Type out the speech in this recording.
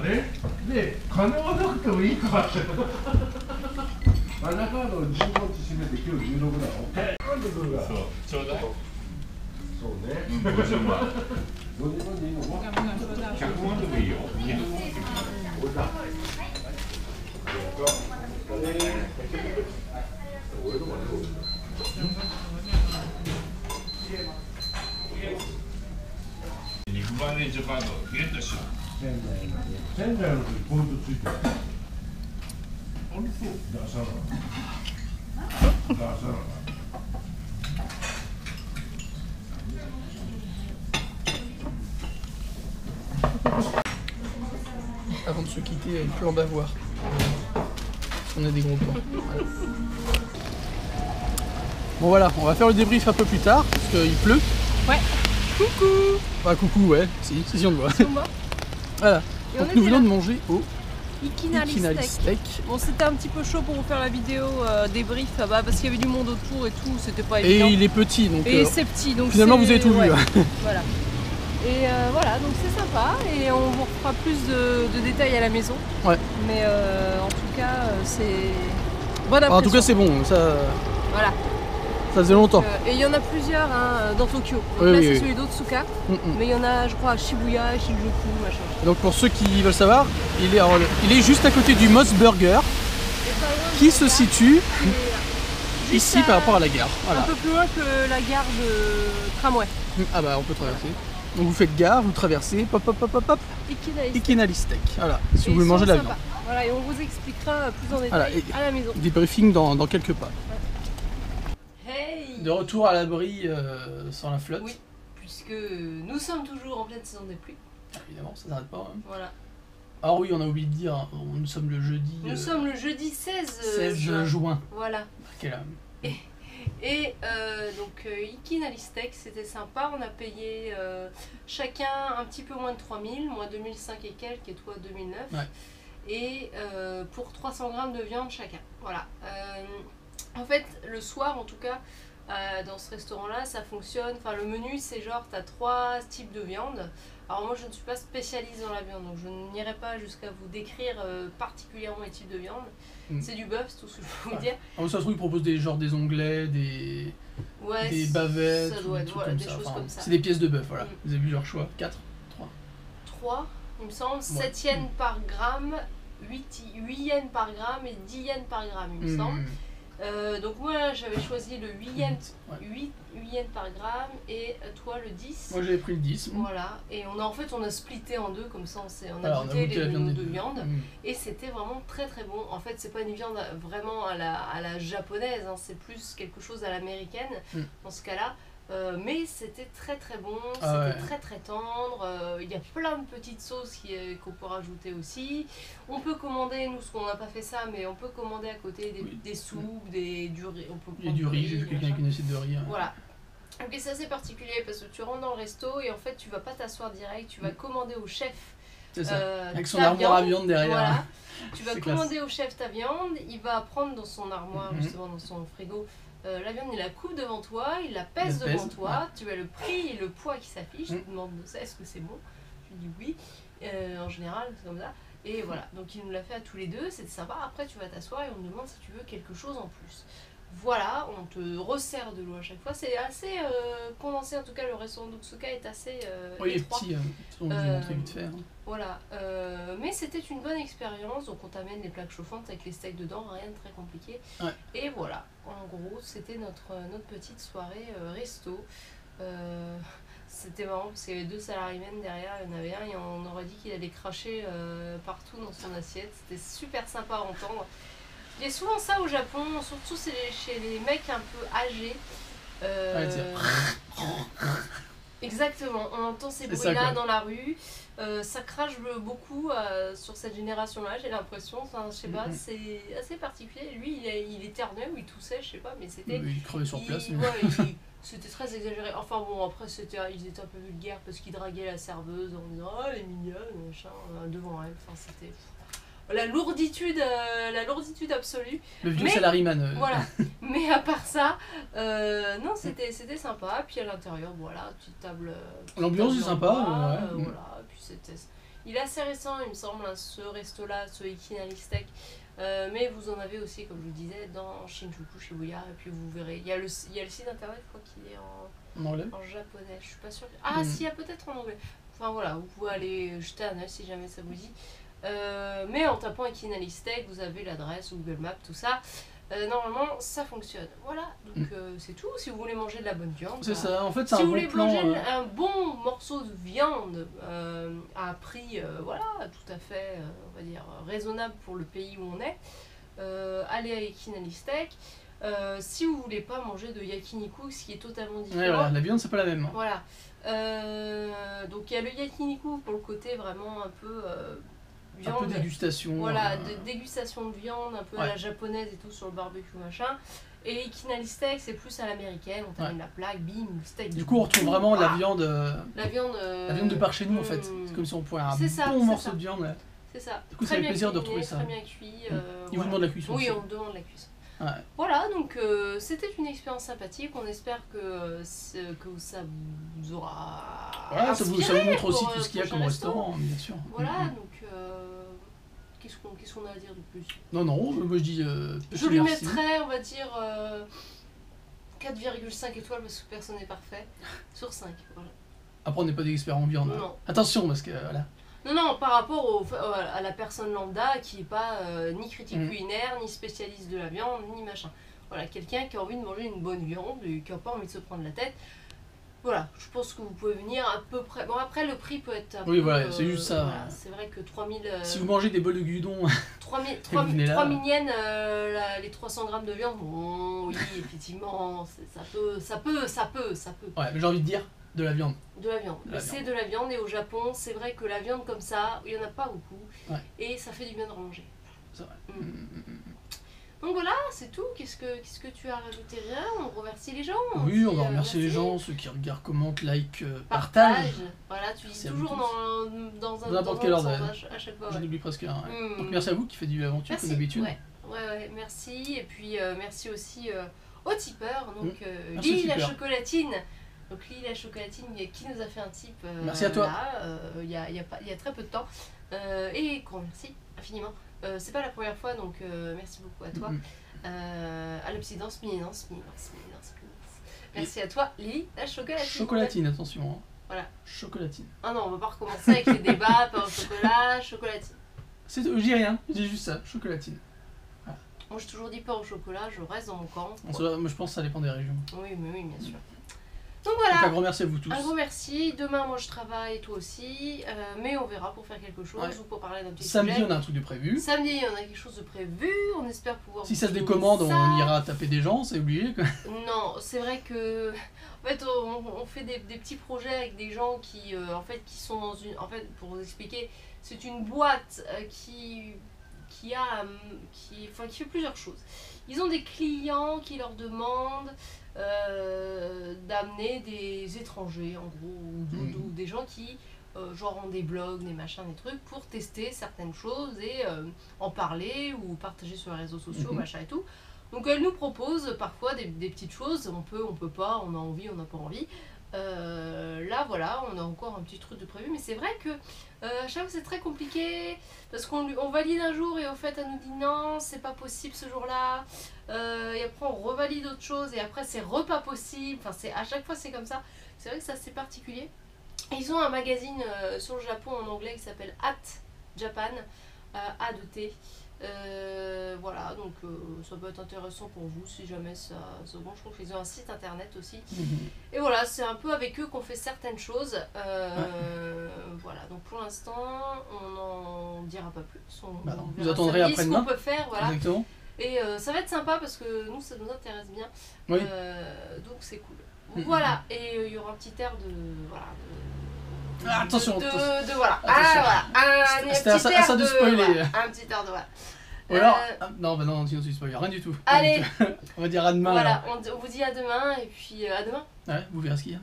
ね。で、金はなくてもいいから。あなたの15日締めて今日16だろ。なんで来るか。そう、ちょうだい。そうね。50万。 50万でいいのか。 100万でもいいよ。200万でもいいよ。俺だ。俺とかね。肉バネジョカードゲットしよう。仙台の時ポイントついてる。あれそう。出さない。出さない。Avant de se quitter, une flambe à voir. On a des gros plans. Voilà. Bon voilà, on va faire le débrief un peu plus tard, parce qu'il pleut. Ouais. Coucou. Bah coucou, ouais, si on le voit. Voilà. Donc nous venons de manger au Ikinari Steak. Bon, c'était un petit peu chaud pour vous faire la vidéo débrief là-bas, parce qu'il y avait du monde autour et tout, c'était pas évident. Et il est petit, donc et c'est petit, donc finalement vous avez tout vu. Voilà. Et voilà, donc c'est sympa et on vous refera plus de détails à la maison. Ouais. Mais en tout cas, c'est bonne impression. En tout cas, c'est bon, ça. Voilà. Ça faisait longtemps. Et il y en a plusieurs hein, dans Tokyo. Donc oui, là, oui, c'est oui. celui d'Otsuka. Mais il y en a, je crois, à Shibuya, Shinjuku, machin. Donc pour ceux qui veulent savoir, il est juste à côté du Moss Burger, qui se situe ici par rapport à la gare. Voilà. Un peu plus loin que la gare de tramway. Ah bah on peut traverser. Donc vous faites gare, vous traversez, pop pop pop pop pop, Ikinari Steak. Voilà, si vous voulez manger de la viande. Voilà, et on vous expliquera plus en détail à la maison. Des briefings dans quelques pas. Hey. De retour à l'abri sans la flotte. Oui, puisque nous sommes toujours en pleine saison des pluies. Évidemment, ça s'arrête pas. Hein. Voilà. Ah oui, on a oublié de dire, nous sommes le jeudi... Nous sommes le jeudi 16 juin. Voilà. Quelle âme. Et donc Ikinari Steak, c'était sympa, on a payé chacun un petit peu moins de 3000, moi 2005 et quelques et toi 2009. Ouais. Et pour 300 grammes de viande chacun. Voilà. En fait, le soir en tout cas, dans ce restaurant-là, ça fonctionne. Enfin, le menu, c'est genre, tu as 3 types de viande. Alors moi, je ne suis pas spécialiste dans la viande, donc je n'irai pas jusqu'à vous décrire particulièrement les types de viande. C'est du bœuf, c'est tout ce que je peux vous dire. Alors ça se trouve, ils proposent des onglets, des bavettes, ça doit être, voilà, des choses comme ça. C'est des pièces de bœuf, voilà. Vous avez vu leur choix? 4 3, il me semble, 7 yens par gramme, 8 yens par gramme et 10 yens par gramme, il me semble. Donc moi j'avais choisi le 8 yens par gramme et toi le 10. Moi j'avais pris le 10. Voilà, et on a splitté en deux, comme ça on a goûté les deux de viande et c'était vraiment très très bon. En fait c'est pas une viande vraiment à la japonaise, hein, c'est plus quelque chose à l'américaine dans ce cas-là. Mais c'était très très bon, c'était très très tendre, il y a plein de petites sauces qu'on peut rajouter aussi. On peut commander, nous on n'a pas fait ça, mais on peut commander à côté des soupes, du riz. Il y a du riz, j'ai vu quelqu'un avec une assiette de riz. Hein. Voilà. Donc c'est assez particulier parce que tu rentres dans le resto et en fait tu vas pas t'asseoir direct, tu vas commander au chef. C'est ça, avec son armoire à viande derrière. Voilà. Tu vas commander au chef ta viande, il va prendre dans son armoire, justement dans son frigo, la viande, il la coupe devant toi, il la pèse devant toi, tu as le prix et le poids qui s'affiche, tu te demandes est-ce que c'est bon? Je dis oui, en général c'est comme ça. Et voilà, donc il nous l'a fait à tous les deux, c'était sympa. Après tu vas t'asseoir et on te demande si tu veux quelque chose en plus. Voilà, on te resserre de l'eau à chaque fois. C'est assez condensé, en tout cas le restaurant d'Otsuka est assez oui, étroit. Il est petit, on vous montrer vite fait. Hein. Voilà, mais c'était une bonne expérience. Donc on t'amène des plaques chauffantes avec les steaks dedans, rien de très compliqué. Ouais. Et voilà, en gros c'était notre petite soirée resto. C'était marrant parce qu'il y avait 2 salariés derrière, il y en avait un et on aurait dit qu'il allait cracher partout dans son assiette. C'était super sympa à entendre. Il y a souvent ça au Japon, surtout chez les mecs un peu âgés. Exactement, on entend ces bruits-là dans la rue. Ça crache beaucoup sur cette génération-là, j'ai l'impression. Enfin, je sais pas, c'est assez particulier. Lui, il éternuait ou il toussait, je sais pas, mais c'était. Il crevait sur place. C'était très exagéré. Enfin bon, après, ils étaient un peu vulgaires parce qu'ils draguaient la serveuse en disant oh, elle est mignonne, machin, devant elle. Enfin, c'était. La lourditude absolue. Le vieux salariman. Voilà. Mais à part ça, non, c'était sympa. Puis à l'intérieur, voilà, petite table. L'ambiance est sympa. Voilà. Puis Il est assez récent, il me semble, hein, ce resto-là, ce Ikinari Steak. Mais vous en avez aussi, comme je vous disais, dans Shinjuku, Shibuya. Et puis vous verrez, il y a le site internet, je crois qu'il est En anglais. en japonais. Je suis pas sûre. Ah, si, il y a peut-être en anglais. Enfin voilà, vous pouvez aller jeter un œil si jamais ça vous dit. Mais en tapant Ikinari Steak, vous avez l'adresse, Google Maps, tout ça. Normalement, ça fonctionne. Voilà, donc c'est tout. Si vous voulez manger de la bonne viande, C'est ça, en fait, c'est si un vous bon voulez plan. manger un bon morceau de viande à un prix voilà, tout à fait, on va dire, raisonnable pour le pays où on est, allez à Ikinari Steak. Si vous voulez pas manger de yakiniku, ce qui est totalement différent. Ouais, voilà, la viande, c'est pas la même. Voilà. Donc il y a le yakiniku pour le côté vraiment un peu viande. Un peu dégustation. Voilà, dégustation de viande, un peu à Ouais. la japonaise et tout sur le barbecue machin. Et Ikinari Steak, c'est plus à l'américaine, on termine la plaque, bim, steak. Du coup, on retrouve vraiment la viande. La viande. La viande de par chez nous en fait. C'est comme si on pouvait un C'est ça, bon c'est morceau ça. de viande. Là. C'est ça. Du coup, ça Très fait bien plaisir de cuisiné, retrouver ça. Très bien cuit. Ils vous voilà. demandent la cuisson. Oui, aussi. on demande la cuisson. Ouais. Voilà, donc c'était une expérience sympathique. On espère que ça vous aura. Voilà, ça vous inspiré montre aussi pour, tout ce qu'il y a prochain comme restaurant, bien sûr. Voilà, donc qu'est-ce qu'on a à dire de plus? Non, non, moi je dis. Je lui merci. mettrais, on va dire, 4,5 étoiles parce que personne n'est parfait. Sur 5, voilà. Après, on n'est pas des experts en viande. Non. Attention, parce que voilà. Non, par rapport à la personne lambda qui n'est pas ni critique culinaire, ni spécialiste de la viande, ni machin. Voilà, quelqu'un qui a envie de manger une bonne viande et qui n'a pas envie de se prendre la tête. Voilà, je pense que vous pouvez venir à peu près. Bon, après, le prix peut être un peu. Oui, voilà, c'est juste ça. Voilà, c'est vrai que 3000. Si vous mangez des bols de gudon. 3 vous venez là. miniennes, les 300 grammes de viande, bon, oui, effectivement, ça peut. Ouais, mais j'ai envie de dire de la viande. De la viande. C'est de la viande et au Japon, c'est vrai que la viande comme ça, il n'y en a pas beaucoup. Ouais. Et ça fait du bien de manger. C'est vrai. Donc voilà, c'est tout. Qu'est-ce que tu as rajouté? Rien. On remercie les gens. Oui, on Aussi, va remercier les merci. gens, ceux qui regardent, commentent, like, partagent. Voilà, tu dis Merci à vous toujours tous. dans un N'importe quelle sens ordre. à chaque fois. J'en Ouais. oublie presque un. Ouais. Mm. Donc merci à vous qui fait du aventure Merci. comme d'habitude. Ouais, merci. Et puis merci aussi aux tipeurs. Donc Merci aux Lily la tipeurs. chocolatine. Donc Lily la chocolatine qui nous a fait un tip. Merci à toi. Il y a très peu de temps. Et qu'on remercie infiniment. C'est pas la première fois, donc merci beaucoup à toi. À l'obsidence, minence. Merci à toi, Lily la chocolatine. Chocolatine, attention. Hein. Voilà. Chocolatine. Ah non, on va pas recommencer avec les débats, pain au chocolat, chocolatine. Je dis rien, je dis juste ça, chocolatine. Moi j'ai toujours dit pain au chocolat, je reste dans mon camp. Moi je pense que ça dépend des régions. Oui, bien sûr. Donc Donc un voilà, grand merci à vous tous. un gros merci. Demain, moi je travaille, toi aussi. Mais on verra pour faire quelque chose Ouais. ou pour parler d'un petit Samedi, sujet. on a un truc de prévu. Samedi, on a quelque chose de prévu. On espère pouvoir. Si vous ça se filmer décommande, ça. on ira taper des gens, c'est obligé. Quoi. Non, c'est vrai que. En fait, on fait des petits projets avec des gens qui, qui sont dans une. En fait, pour vous expliquer, c'est une boîte qui fait plusieurs choses. Ils ont des clients qui leur demandent d'amener des étrangers, en gros, ou des gens qui genre ont des blogs, des machins, des trucs, pour tester certaines choses et en parler ou partager sur les réseaux sociaux, machin et tout. Donc elle nous propose parfois des petites choses, on peut pas, on a envie, on n'a pas envie. Là voilà, on a encore un petit truc de prévu, mais c'est vrai que à chaque fois c'est très compliqué parce qu'on valide un jour et au fait elle nous dit non, c'est pas possible ce jour-là, et après on revalide autre chose et après c'est repas possible, enfin à chaque fois c'est comme ça. C'est vrai que ça c'est particulier. Et ils ont un magazine sur le Japon en anglais qui s'appelle At Japan, A2T. Voilà, donc ça peut être intéressant pour vous si jamais ça bon, je trouve qu'ils ont un site internet aussi. Et voilà, c'est un peu avec eux qu'on fait certaines choses. Voilà, donc pour l'instant, on n'en dira pas plus. Vous attendrez après-demain. Ce qu'on peut faire, voilà. Exactement. Et ça va être sympa parce que nous, ça nous intéresse bien. Oui. Donc c'est cool. Donc, voilà, et il y aura un petit air de. Voilà. Attention, voilà. Attention. C'était à ça de spoiler. Voilà, un petit air de voilà. Ou alors, non, sinon tu spoil, rien du tout. Allez. On va dire à demain. Voilà, Alors. on vous dit à demain et puis à demain. Ouais, vous verrez ce qu'il y a.